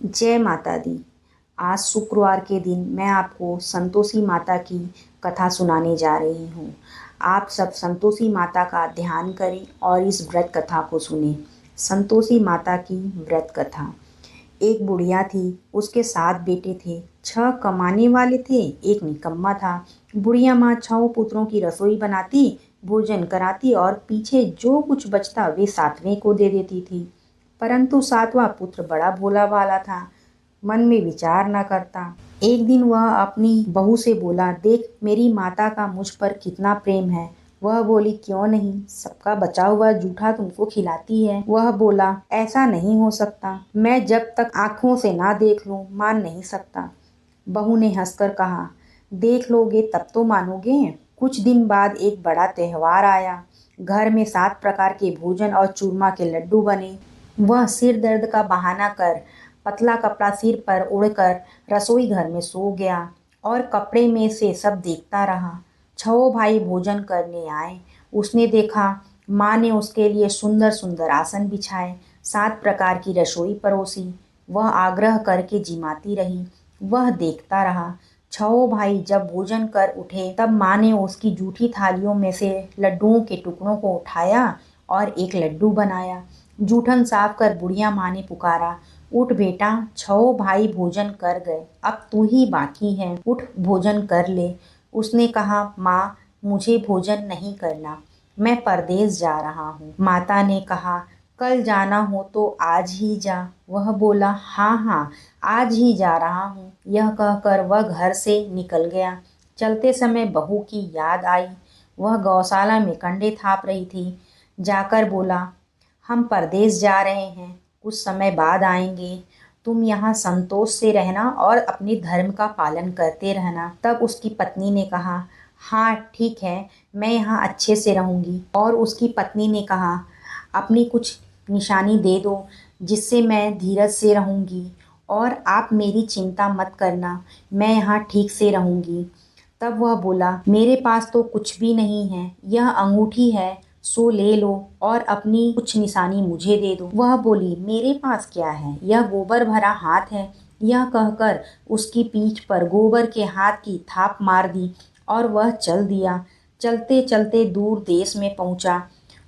जय माता दी। आज शुक्रवार के दिन मैं आपको संतोषी माता की कथा सुनाने जा रही हूँ। आप सब संतोषी माता का ध्यान करें और इस व्रत कथा को सुनें। संतोषी माता की व्रत कथा। एक बुढ़िया थी, उसके 7 बेटे थे। 6 कमाने वाले थे, एक निकम्मा था। बुढ़िया माँ 6 पुत्रों की रसोई बनाती, भोजन कराती और पीछे जो कुछ बचता वे 7वें को दे देती थी। परंतु 7वां पुत्र बड़ा भोला भाला था, मन में विचार न करता। एक दिन वह अपनी बहू से बोला, देख मेरी माता का मुझ पर कितना प्रेम है। वह बोली, क्यों नहीं, सबका बचा हुआ जूठा तुमको खिलाती है। वह बोला, ऐसा नहीं हो सकता, मैं जब तक आंखों से ना देख लूं मान नहीं सकता। बहू ने हंसकर कहा, देख लोगे तब तो मानोगे। कुछ दिन बाद एक बड़ा त्योहार आया। घर में 7 प्रकार के भोजन और चूरमा के लड्डू बने। वह सिर दर्द का बहाना कर पतला कपड़ा सिर पर ओढ़कर रसोई घर में सो गया और कपड़े में से सब देखता रहा। 6 भाई भोजन करने आए। उसने देखा माँ ने उसके लिए सुंदर सुंदर आसन बिछाए, 7 प्रकार की रसोई परोसी। वह आग्रह करके जिमाती रही। वह देखता रहा। 6 भाई जब भोजन कर उठे तब माँ ने उसकी जूठी थालियों में से लड्डुओं के टुकड़ों को उठाया और एक लड्डू बनाया। जूठन साफ कर बुढ़िया माँ ने पुकारा, उठ बेटा, 6 भाई भोजन कर गए, अब तू ही बाकी है, उठ भोजन कर ले। उसने कहा, माँ मुझे भोजन नहीं करना, मैं परदेस जा रहा हूँ। माता ने कहा, कल जाना हो तो आज ही जा। वह बोला, हाँ हाँ आज ही जा रहा हूँ। यह कहकर वह घर से निकल गया। चलते समय बहू की याद आई। वह गौशाला में कंडे थाप रही थी। जाकर बोला, हम परदेस जा रहे हैं, कुछ समय बाद आएंगे। तुम यहाँ संतोष से रहना और अपने धर्म का पालन करते रहना। तब उसकी पत्नी ने कहा, हाँ ठीक है, मैं यहाँ अच्छे से रहूँगी। और उसकी पत्नी ने कहा, अपनी कुछ निशानी दे दो जिससे मैं धीरज से रहूँगी और आप मेरी चिंता मत करना, मैं यहाँ ठीक से रहूँगी। तब वह बोला, मेरे पास तो कुछ भी नहीं है, यह अंगूठी है, सो ले लो और अपनी कुछ निशानी मुझे दे दो। वह बोली, मेरे पास क्या है, यह गोबर भरा हाथ है। यह कहकर उसकी पीठ पर गोबर के हाथ की थाप मार दी और वह चल दिया। चलते चलते दूर देश में पहुंचा।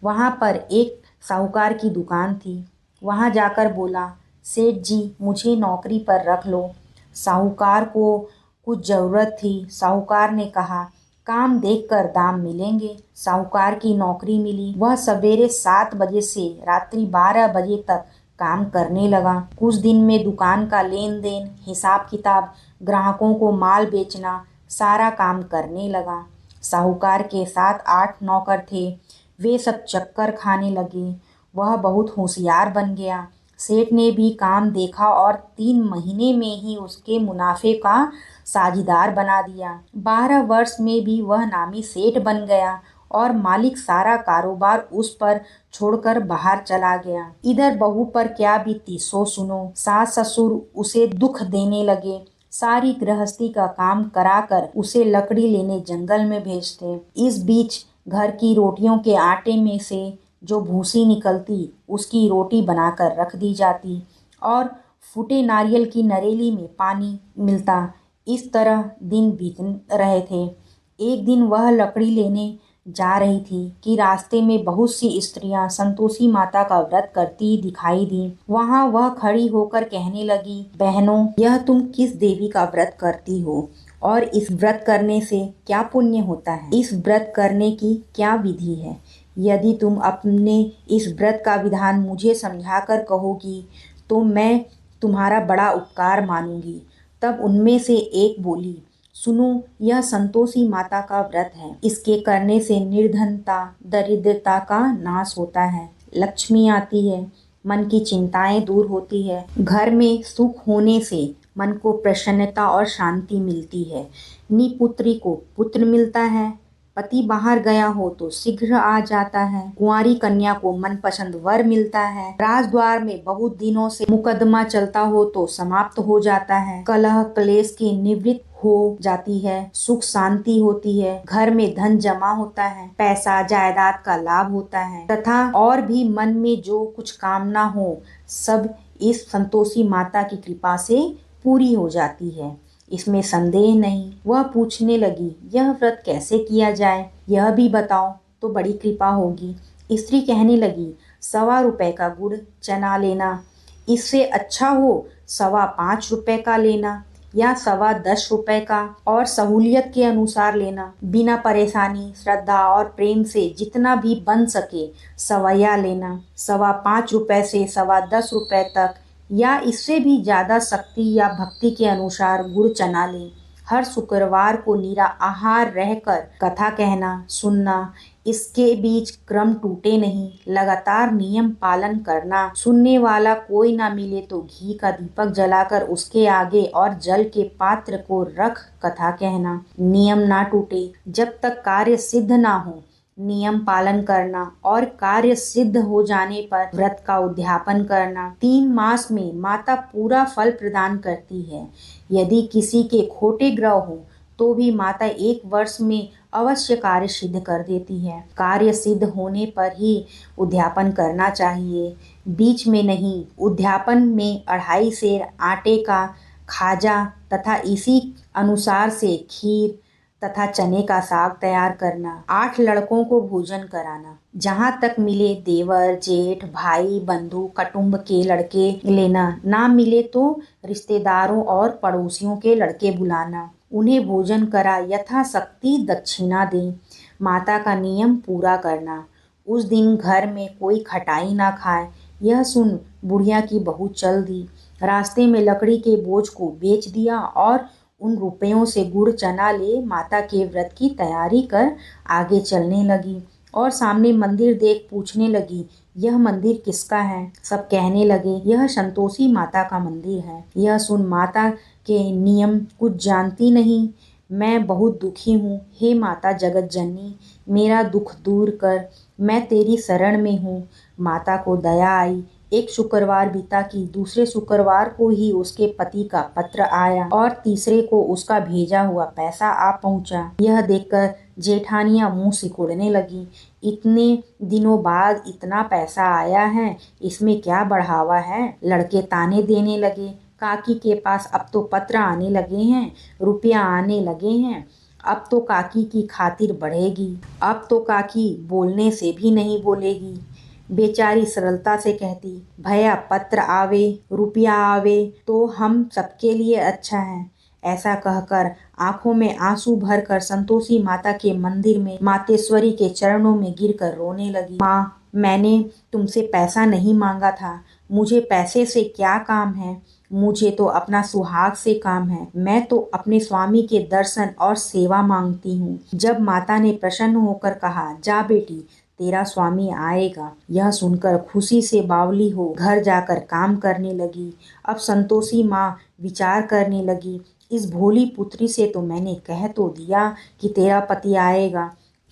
वहां पर एक साहूकार की दुकान थी। वहां जाकर बोला, सेठ जी मुझे नौकरी पर रख लो। साहूकार को कुछ ज़रूरत थी। साहूकार ने कहा, काम देखकर दाम मिलेंगे। साहूकार की नौकरी मिली। वह सवेरे 7 बजे से रात्रि 12 बजे तक काम करने लगा। कुछ दिन में दुकान का लेन देन, हिसाब किताब, ग्राहकों को माल बेचना, सारा काम करने लगा। साहूकार के 7-8 नौकर थे। वे सब चक्कर खाने लगे। वह बहुत होशियार बन गया। सेठ ने भी काम देखा और 3 महीने में ही उसके मुनाफे का साझीदार बना दिया। 12 वर्ष में भी वह नामी सेठ बन गया और मालिक सारा कारोबार उस पर छोड़कर बाहर चला गया। इधर बहू पर क्या बीती सो सुनो। सास ससुर उसे दुख देने लगे। सारी गृहस्थी का काम कराकर उसे लकड़ी लेने जंगल में भेजते। इस बीच घर की रोटियों के आटे में से जो भूसी निकलती उसकी रोटी बनाकर रख दी जाती और फूटे नारियल की नरेली में पानी मिलता। इस तरह दिन बीत रहे थे। एक दिन वह लकड़ी लेने जा रही थी कि रास्ते में बहुत सी स्त्रियां संतोषी माता का व्रत करती दिखाई दी। वहां वह खड़ी होकर कहने लगी, बहनों यह तुम किस देवी का व्रत करती हो और इस व्रत करने से क्या पुण्य होता है? इस व्रत करने की क्या विधि है? यदि तुम अपने इस व्रत का विधान मुझे समझाकर कहोगी तो मैं तुम्हारा बड़ा उपकार मानूंगी। तब उनमें से एक बोली, सुनो, यह संतोषी माता का व्रत है। इसके करने से निर्धनता, दरिद्रता का नाश होता है, लक्ष्मी आती है, मन की चिंताएं दूर होती है, घर में सुख होने से मन को प्रसन्नता और शांति मिलती है, निपुत्री को पुत्र मिलता है, पति बाहर गया हो तो शीघ्र आ जाता है, कुंवारी कन्या को मनपसंद वर मिलता है, राजद्वार में बहुत दिनों से मुकदमा चलता हो तो समाप्त हो जाता है, कलह क्लेश की निवृत्ति हो जाती है, सुख शांति होती है, घर में धन जमा होता है, पैसा जायदाद का लाभ होता है तथा और भी मन में जो कुछ कामना हो सब इस संतोषी माता की कृपा से पूरी हो जाती है, इसमें संदेह नहीं। वह पूछने लगी, यह व्रत कैसे किया जाए, यह भी बताओ तो बड़ी कृपा होगी। स्त्री कहने लगी, 1.25 का गुड़ चना लेना, इससे अच्छा हो 5.25 का लेना या 10.25 का, और सहूलियत के अनुसार लेना। बिना परेशानी, श्रद्धा और प्रेम से जितना भी बन सके सवैया लेना। 5.25 से 10.25 तक या इससे भी ज़्यादा शक्ति या भक्ति के अनुसार गुड़ चना लें। हर शुक्रवार को निरा आहार रहकर कथा कहना सुनना, इसके बीच क्रम टूटे नहीं, लगातार नियम पालन करना। सुनने वाला कोई ना मिले तो घी का दीपक जलाकर उसके आगे और जल के पात्र को रख कथा कहना। नियम ना टूटे जब तक कार्य सिद्ध ना हो, नियम पालन करना और कार्य सिद्ध हो जाने पर व्रत का उद्यापन करना। 3 मास में माता पूरा फल प्रदान करती है। यदि किसी के खोटे ग्रह हो तो भी माता 1 वर्ष में अवश्य कार्य सिद्ध कर देती है। कार्य सिद्ध होने पर ही उद्यापन करना चाहिए, बीच में नहीं। उद्यापन में 2.5 सेर आटे का खाजा तथा इसी अनुसार से खीर तथा चने का साग तैयार करना। 8 लड़कों को भोजन कराना। जहाँ तक मिले देवर, जेठ, भाई, बंधु, कुटुंब के लड़के लेना। ना मिले तो रिश्तेदारों और पड़ोसियों के लड़के बुलाना। उन्हें भोजन करा यथाशक्ति दक्षिणा दें। माता का नियम पूरा करना। उस दिन घर में कोई खटाई ना खाए। यह सुन बुढ़िया की बहू चल दी। रास्ते में लकड़ी के बोझ को बेच दिया और उन रुपयों से गुड़ चना ले माता के व्रत की तैयारी कर आगे चलने लगी और सामने मंदिर देख पूछने लगी, यह मंदिर किसका है? सब कहने लगे, यह संतोषी माता का मंदिर है। यह सुन माता के नियम कुछ जानती नहीं। मैं बहुत दुखी हूँ, हे माता जगत जननी, मेरा दुख दूर कर, मैं तेरी शरण में हूँ। माता को दया आई। एक शुक्रवार बीता कि दूसरे शुक्रवार को ही उसके पति का पत्र आया और तीसरे को उसका भेजा हुआ पैसा आ पहुंचा। यह देखकर जेठानियां मुंह सिकुड़ने लगी। इतने दिनों बाद इतना पैसा आया है, इसमें क्या बढ़ावा है? लड़के ताने देने लगे, काकी के पास अब तो पत्र आने लगे हैं, रुपया आने लगे हैं, अब तो काकी की खातिर बढ़ेगी, अब तो काकी बोलने से भी नहीं बोलेगी। बेचारी सरलता से कहती, भैया पत्र आवे, रुपया आवे तो हम सबके लिए अच्छा है। ऐसा कहकर आंखों में आंसू भरकर संतोषी माता के मंदिर में मातेश्वरी के चरणों में गिरकर रोने लगी। माँ, मैंने तुमसे पैसा नहीं मांगा था, मुझे पैसे से क्या काम है, मुझे तो अपना सुहाग से काम है। मैं तो अपने स्वामी के दर्शन और सेवा मांगती हूँ। जब माता ने प्रसन्न होकर कहा, जा बेटी, तेरा स्वामी आएगा, यह सुनकर खुशी से बावली हो घर जाकर काम करने लगी। अब संतोषी माँ विचार करने लगी, इस भोली पुत्री से तो मैंने कह तो दिया कि तेरा पति आएगा,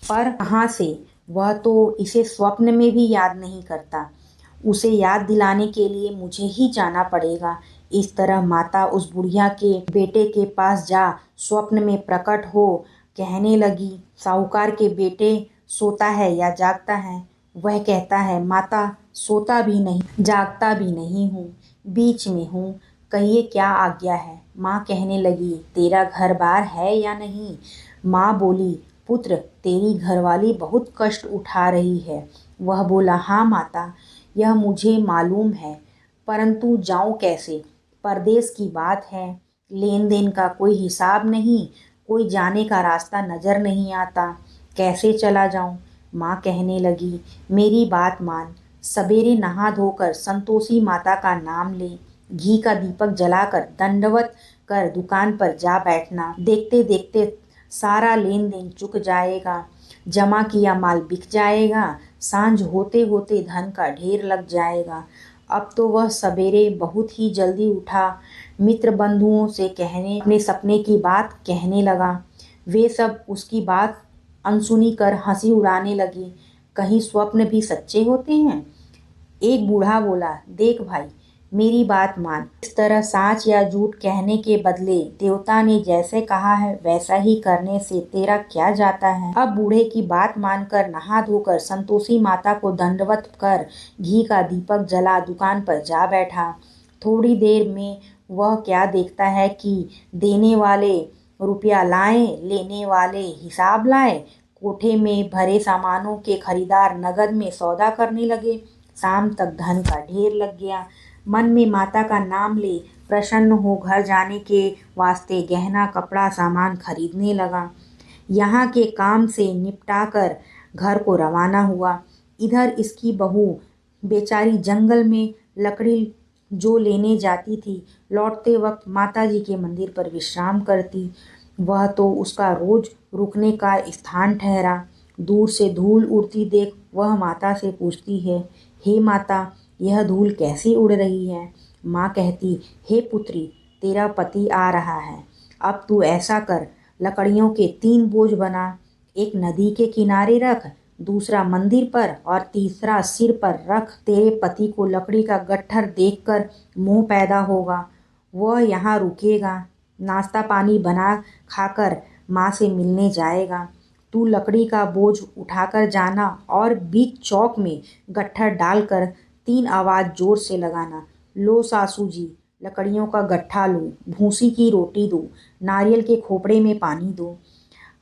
पर कहाँ से? वह तो इसे स्वप्न में भी याद नहीं करता। उसे याद दिलाने के लिए मुझे ही जाना पड़ेगा। इस तरह माता उस बुढ़िया के बेटे के पास जा स्वप्न में प्रकट हो कहने लगी, साहूकार के बेटे, सोता है या जागता है? वह कहता है, माता सोता भी नहीं जागता भी नहीं हूँ, बीच में हूँ, कहिए क्या आज्ञा है? माँ कहने लगी, तेरा घर बार है या नहीं? माँ बोली, पुत्र, तेरी घरवाली बहुत कष्ट उठा रही है। वह बोला, हाँ माता, यह मुझे मालूम है, परंतु जाऊँ कैसे? परदेश की बात है, लेन देन का कोई हिसाब नहीं, कोई जाने का रास्ता नजर नहीं आता, कैसे चला जाऊं? माँ कहने लगी, मेरी बात मान, सवेरे नहा धोकर संतोषी माता का नाम ले, घी का दीपक जलाकर दंडवत कर दुकान पर जा बैठना। देखते देखते सारा लेन देन चुक जाएगा, जमा किया माल बिक जाएगा, सांझ होते होते धन का ढेर लग जाएगा। अब तो वह सवेरे बहुत ही जल्दी उठा, मित्र बंधुओं से कहने अपने सपने की बात कहने लगा। वे सब उसकी बात अनसुनी कर हंसी उड़ाने लगे। कहीं स्वप्न भी सच्चे होते हैं? एक बूढ़ा बोला, देख भाई, मेरी बात मान, इस तरह साच या झूठ कहने के बदले देवता ने जैसे कहा है वैसा ही करने से तेरा क्या जाता है? अब बूढ़े की बात मानकर नहा धोकर संतोषी माता को दंडवत कर घी का दीपक जला दुकान पर जा बैठा। थोड़ी देर में वह क्या देखता है कि देने वाले रुपया लाए, लेने वाले हिसाब लाए। कोठे में भरे सामानों के खरीदार नगद में सौदा करने लगे। शाम तक धन का ढेर लग गया। मन में माता का नाम ले प्रसन्न हो घर जाने के वास्ते गहना कपड़ा सामान खरीदने लगा। यहाँ के काम से निपटाकर घर को रवाना हुआ। इधर इसकी बहू बेचारी जंगल में लकड़ी जो लेने जाती थी, लौटते वक्त माताजी के मंदिर पर विश्राम करती। वह तो उसका रोज रुकने का स्थान ठहरा। दूर से धूल उड़ती देख वह माता से पूछती है, हे माता, यह धूल कैसे उड़ रही है? माँ कहती, हे पुत्री, तेरा पति आ रहा है। अब तू ऐसा कर, लकड़ियों के 3 बोझ बना। एक नदी के किनारे रख, दूसरा मंदिर पर और तीसरा सिर पर रख। तेरे पति को लकड़ी का गट्ठर देखकर मोह पैदा होगा। वह यहाँ रुकेगा, नाश्ता पानी बना खाकर माँ से मिलने जाएगा। तू लकड़ी का बोझ उठाकर जाना और बीच चौक में गट्ठर डालकर 3 आवाज़ जोर से लगाना, लो सासू जी, लकड़ियों का गट्ठा लो, भूसी की रोटी दो, नारियल के खोपड़े में पानी दो।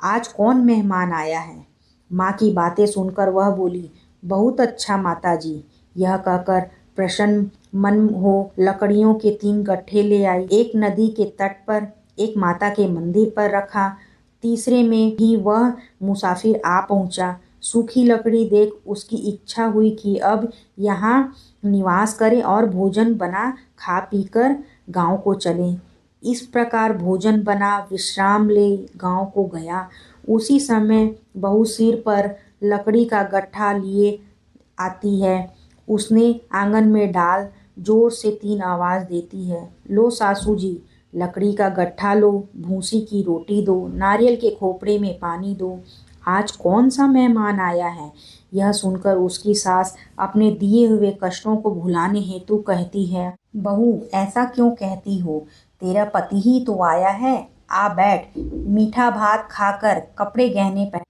आज कौन मेहमान आया है? माँ की बातें सुनकर वह बोली, बहुत अच्छा माताजी। यह कहकर प्रसन्न मन हो लकड़ियों के 3 गट्ठे ले आई। एक नदी के तट पर, एक माता के मंदिर पर रखा। तीसरे में भी वह मुसाफिर आ पहुंचा। सूखी लकड़ी देख उसकी इच्छा हुई कि अब यहाँ निवास करे और भोजन बना खा पीकर गांव को चले। इस प्रकार भोजन बना विश्राम ले गांव को गया। उसी समय बहू सिर पर लकड़ी का गट्ठा लिए आती है। उसने आंगन में डाल जोर से 3 आवाज़ देती है, लो सासू जी, लकड़ी का गट्ठा लो, भूसी की रोटी दो, नारियल के खोपड़े में पानी दो। आज कौन सा मेहमान आया है? यह सुनकर उसकी सास अपने दिए हुए कष्टों को भुलाने हेतु कहती है, बहू, ऐसा क्यों कहती हो? तेरा पति ही तो आया है। आ बैठ, मीठा भात खाकर कपड़े गहने पहन।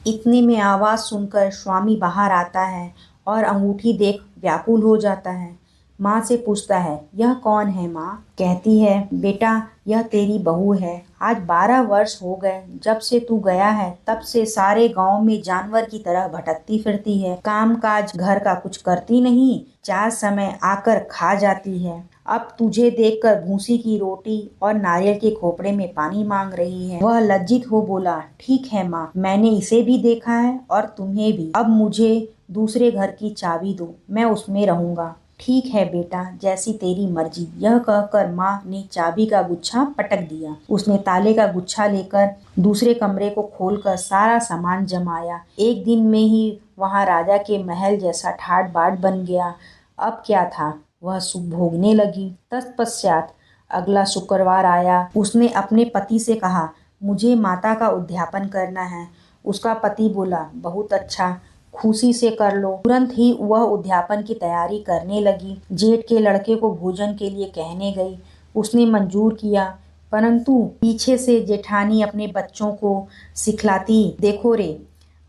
इतने में आवाज़ सुनकर स्वामी बाहर आता है और अंगूठी देख व्याकुल हो जाता है। माँ से पूछता है, यह कौन है माँ? कहती है, बेटा, यह तेरी बहू है। आज 12 वर्ष हो गए जब से तू गया है, तब से सारे गांव में जानवर की तरह भटकती फिरती है। काम काज घर का कुछ करती नहीं, 4 समय आकर खा जाती है। अब तुझे देखकर भूसी की रोटी और नारियल के खोपड़े में पानी मांग रही है। वह लज्जित हो बोला, ठीक है माँ, मैंने इसे भी देखा है और तुम्हें भी। अब मुझे दूसरे घर की चाबी दो, मैं उसमें रहूंगा। ठीक है बेटा, जैसी तेरी मर्जी। यह कहकर माँ ने चाबी का गुच्छा पटक दिया। उसने ताले का गुच्छा लेकर दूसरे कमरे को खोलकर सारा सामान जमाया। एक दिन में ही वहाँ राजा के महल जैसा ठाट बाट बन गया। अब क्या था, वह सुख भोगने लगी। तत्पश्चात अगला शुक्रवार आया। उसने अपने पति से कहा, मुझे माता का उद्यापन करना है। उसका पति बोला, बहुत अच्छा, खुशी से कर लो। तुरंत ही वह उद्यापन की तैयारी करने लगी। जेठ के लड़के को भोजन के लिए कहने गई। उसने मंजूर किया, परंतु पीछे से जेठानी अपने बच्चों को सिखलाती, देखो रे,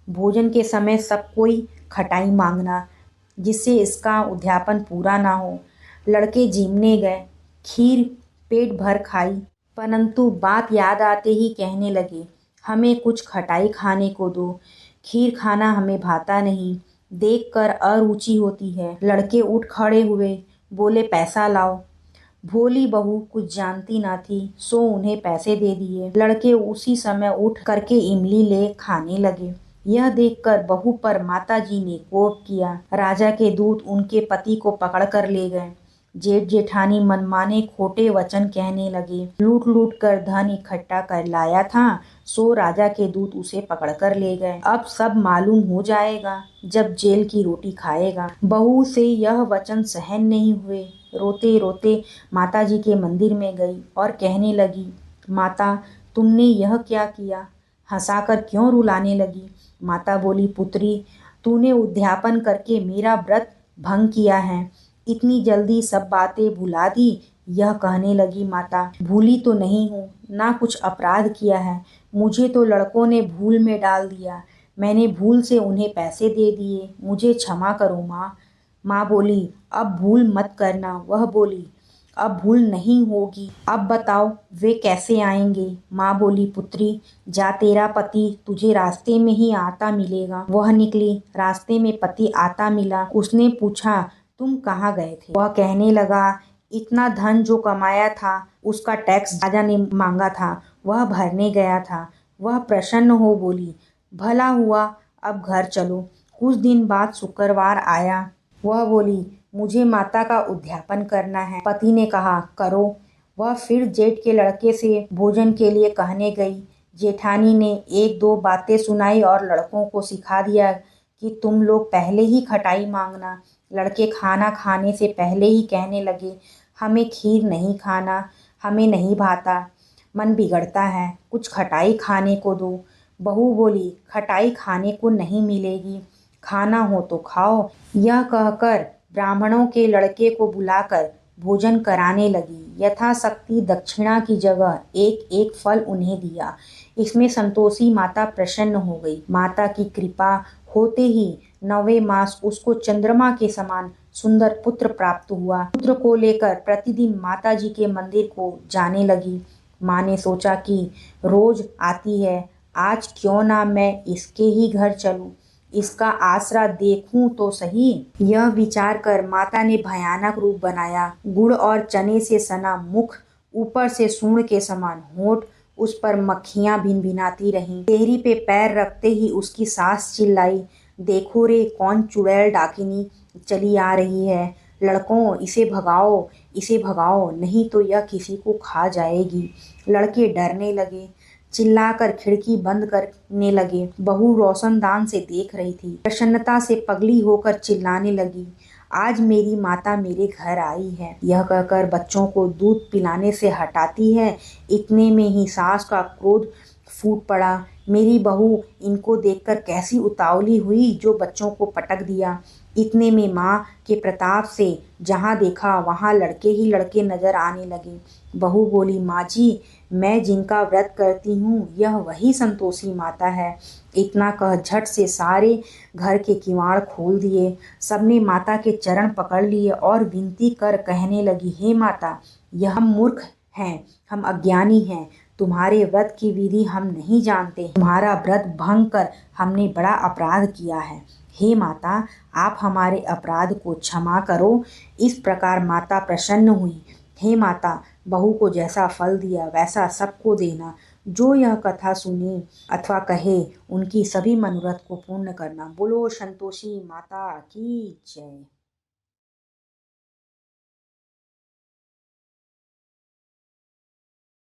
भोजन के समय सब कोई खटाई मांगना, जिससे इसका उद्यापन पूरा ना हो। लड़के जिमने गए, खीर पेट भर खाई, परंतु बात याद आते ही कहने लगे, हमें कुछ खटाई खाने को दो, खीर खाना हमें भाता नहीं, देखकर अरुचि होती है। लड़के उठ खड़े हुए, बोले, पैसा लाओ। भोली बहू कुछ जानती ना थी, सो उन्हें पैसे दे दिए। लड़के उसी समय उठ करके इमली ले खाने लगे। यह देखकर बहू पर माताजी ने कोप किया। राजा के दूत उनके पति को पकड़ कर ले गए। जेठ जेठानी मनमाने खोटे वचन कहने लगे। लूट लूट कर धन इकट्ठा कर लाया था, सो राजा के दूत उसे पकड़ कर ले गए। अब सब मालूम हो जाएगा जब जेल की रोटी खाएगा। बहू से यह वचन सहन नहीं हुए। रोते रोते माताजी के मंदिर में गई और कहने लगी, माता, तुमने यह क्या किया? हंसाकर क्यों रुलाने लगी? माता बोली, पुत्री, तूने उद्यापन करके मेरा व्रत भंग किया है। इतनी जल्दी सब बातें भुला दी? यह कहने लगी, माता, भूली तो नहीं हूँ, ना कुछ अपराध किया है। मुझे तो लड़कों ने भूल में डाल दिया। मैंने भूल से उन्हें पैसे दे दिए। मुझे क्षमा करो माँ। माँ बोली, अब भूल मत करना। वह बोली, अब भूल नहीं होगी। अब बताओ वे कैसे आएंगे। माँ बोली, पुत्री जा, तेरा पति तुझे रास्ते में ही आता मिलेगा। वह निकली, रास्ते में पति आता मिला। उसने पूछा, तुम कहाँ गए थे। वह कहने लगा, इतना धन जो कमाया था उसका टैक्स राजा ने मांगा था, वह भरने गया था। वह प्रसन्न हो बोली, भला हुआ, अब घर चलो। कुछ दिन बाद शुक्रवार आया। वह बोली, मुझे माता का उद्यापन करना है। पति ने कहा, करो। वह फिर जेठ के लड़के से भोजन के लिए कहने गई। जेठानी ने एक दो बातें सुनाई और लड़कों को सिखा दिया कि तुम लोग पहले ही खटाई मांगना। लड़के खाना खाने से पहले ही कहने लगे, हमें खीर नहीं खाना, हमें नहीं भाता, मन बिगड़ता है, कुछ खटाई खाने को दो। बहू बोली, खटाई खाने को नहीं मिलेगी, खाना हो तो खाओ। यह कहकर ब्राह्मणों के लड़के को बुलाकर भोजन कराने लगी। यथाशक्ति दक्षिणा की जगह एक एक फल उन्हें दिया। इसमें संतोषी माता प्रसन्न हो गई। माता की कृपा होते ही 9वें मास उसको चंद्रमा के समान सुंदर पुत्र प्राप्त हुआ। पुत्र को लेकर प्रतिदिन माता जी के मंदिर को जाने लगी। माँ ने सोचा कि रोज आती है, आज क्यों ना मैं इसके ही घर चलूं, इसका आसरा देखूं तो सही। यह विचार कर माता ने भयानक रूप बनाया। गुड़ और चने से सना मुख, ऊपर से सूंड के समान होंठ, उस पर मक्खियां भिनभिनाती रहीं। देहरी पे पैर रखते ही उसकी सास चिल्लाई, देखो रे, कौन चुड़ैल डाकिनी चली आ रही है। लड़कों, इसे भगाओ, इसे भगाओ, नहीं तो यह किसी को खा जाएगी। लड़के डरने लगे, चिल्लाकर खिड़की बंद करने लगे। बहू रोशनदान से देख रही थी। प्रसन्नता से पगली होकर चिल्लाने लगी, आज मेरी माता मेरे घर आई है। यह कहकर बच्चों को दूध पिलाने से हटाती है। इतने में ही सास का क्रोध फूट पड़ा। मेरी बहू इनको देखकर कैसी उतावली हुई जो बच्चों को पटक दिया। इतने में माँ के प्रताप से जहाँ देखा वहाँ लड़के ही लड़के नजर आने लगे। बहू बोली, माँ जी, मैं जिनका व्रत करती हूँ यह वही संतोषी माता है। इतना कह झट से सारे घर के किवाड़ खोल दिए। सबने माता के चरण पकड़ लिए और विनती कर कहने लगी, हे माता, यह हम मूर्ख हैं, हम अज्ञानी हैं, तुम्हारे व्रत की विधि हम नहीं जानते। तुम्हारा व्रत भंग कर हमने बड़ा अपराध किया है। हे माता, आप हमारे अपराध को क्षमा करो। इस प्रकार माता प्रसन्न हुई। हे माता, बहू को जैसा फल दिया वैसा सबको देना। जो यह कथा सुने अथवा कहे उनकी सभी मनोरथ को पूर्ण करना। बोलो संतोषी माता की जय।